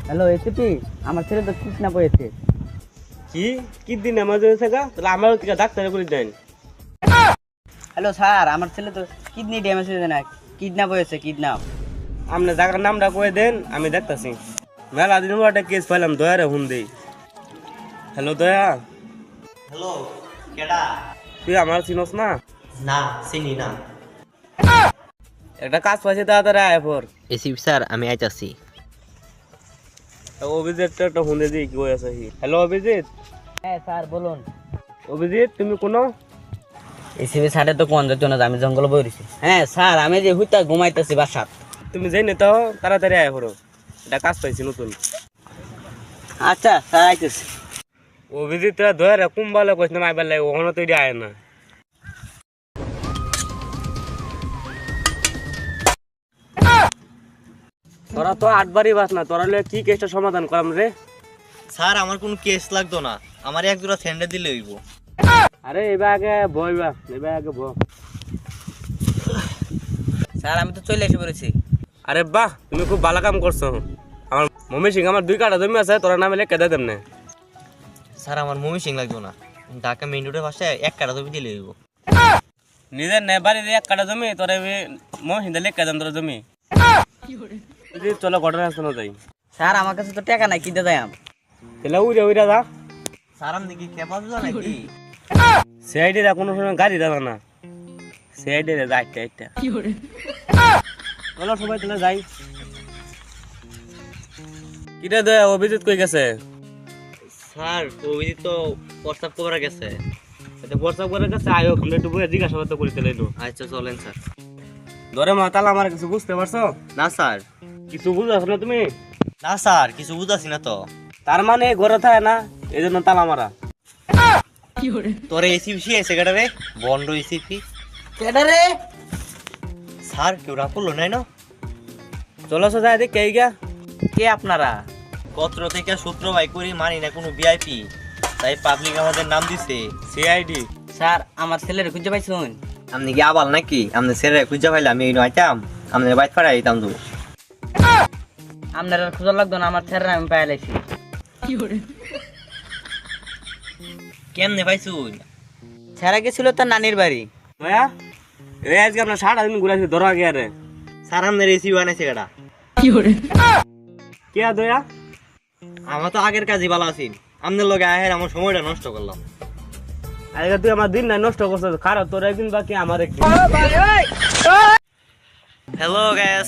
Hello ACP, আমার ছেলে তো কিডন্যাপ হয়েছে। কি কি দিন আমার হয়েছে গা? তাহলে আমারও টিকা ডাক্তারে করে দেন। হ্যালো স্যার, আমার ছেলে তো কিডনি ড্যামেজ হয়েছে না, কিডন্যাপ হয়েছে, কিডন্যাপ। আপনি জায়গার নামটা কয়ে দেন, আমি দেখতাছি। মেলা দিন একটা কেস পাইলাম, দয়ারে হুন দেই। হ্যালো দয়া, হ্যালো, কেডা? তুই আমার চিনস না? না, চিনি না। একটা কাজ পাইছে তাড়াতাড়ি আয় পর। এসিপি স্যার, আমি আইতাছি। অভিজিৎ একটা হুন দিই কি হয়ে আছে। হ্যালো অভিজিৎ। হ্যাঁ স্যার বলুন। অভিজিৎ তুমি কোনো এসিপি স্যারের তো কোন যাচ্ছে না, আমি জঙ্গলে বইরেছি। হ্যাঁ স্যার, আমি যে হুইতা ঘুমাইতেছি বাসাত। তুমি যাই নেতা তাড়াতাড়ি আয় পড়ো, এটা কাজ পাইছি নতুন। আচ্ছা স্যার আইতেছি। অভিজিৎ তোরা দয়ারে কুম্বালে কইস না আইবার লাগে, ওখানে তো এটা আয় না। তোরা তো আটবারই বাস না, তোরা লইয়া কি কেসটা সমাধান করাম রে? স্যার, আমার কোনো কেস লাগতো না, আমার এক জোড়া স্যান্ডেল দিলে হইব। আরে এবার আগে বইবা, এবার আগে ব। স্যার আমি তো চলে এসে পড়েছি। আরে বাহ, তুমি খুব ভালো কাম করছো। আমার মমি সিং, আমার 2 কাঠা জমি আছে, তোরা নামে লেখা দেয় তেমনে। স্যার, আমার মমি সিং লাগতো না, ঢাকা মেইন রোডের পাশে এক কাটা জমি দিলে হইব। নিজের নে বাড়িতে 1 কাঠা জমি, তোরা মমি সিং লেখা দেন তোর জমি। চলো ঘটনাস্থলে যাই। স্যার আমার কাছে তো টাকা নাই, কিনতে যাই আমি। তাহলে উইরা উইরা যা। স্যার, আপনি কি খেপা বুঝা নাকি? সিআইডিরা কোনো সময় গাড়ি দাঁড়া না, সিআইডিরা যা একটা একটা। চলো সবাই তাহলে যাই। কিটা দে, অভিজিৎ কই গেছে? স্যার, অভিজিৎ তো প্রস্তাব করে গেছে। এটা হোয়াটসঅ্যাপ করে গেছে, আয়ো আমরা একটু বইয়া জিজ্ঞাসাবাদ করি তাহলে। আচ্ছা চলেন স্যার। ধরে মা তালা আমার কিছু বুঝতে পারছো? না স্যার। কিছু বুঝাছ না তুমি? না স্যার, কিছু বুঝাছি না তো। তার মানে ঘরে থাকে না, এই জন্য তালা মারা। তোরে এসিপি এসে কেডা রে? Bond ACP. কেডা রে? স্যার, কেউ রাগ করলো নাই না? চলো সোজা এদিক কে গিয়া। কে আপনারা? পত্র থেকে সূত্র বাই করি, মানি না কোনো ভিআইপি, তাই পাবলিক আমাদের নাম দিছে সিআইডি। স্যার আমার ছেলের খুঁজে পাইছুন? আপনি কি আবাল নাকি? আপনি ছেড়ে খুঁজে পাইলে আমি এই আইতাম, আপনার বাইক পাড়াই আইতাম তো। আপনার আর খুঁজা লাগতো না, আমার ছেলের আমি পাই লাইছি। কেমনে পাইছুন? ছেড়ে গেছিল তার নানির বাড়ি। দয়া, এই আজকে আপনার 60 দিন ঘুরাইছি, ধরা গিয়া রে। স্যার, আপনার এসি বানাইছে কেডা? কে দয়া? আমার তো আগের কাজই ভালো আছি, আপনার লগে আহের আমার সময়টা নষ্ট করলাম। আজকে তুই আমার দিন নাই নষ্ট করছিস, খারাপ তোর একদিন বাকি আমার একদিন। Hello guys,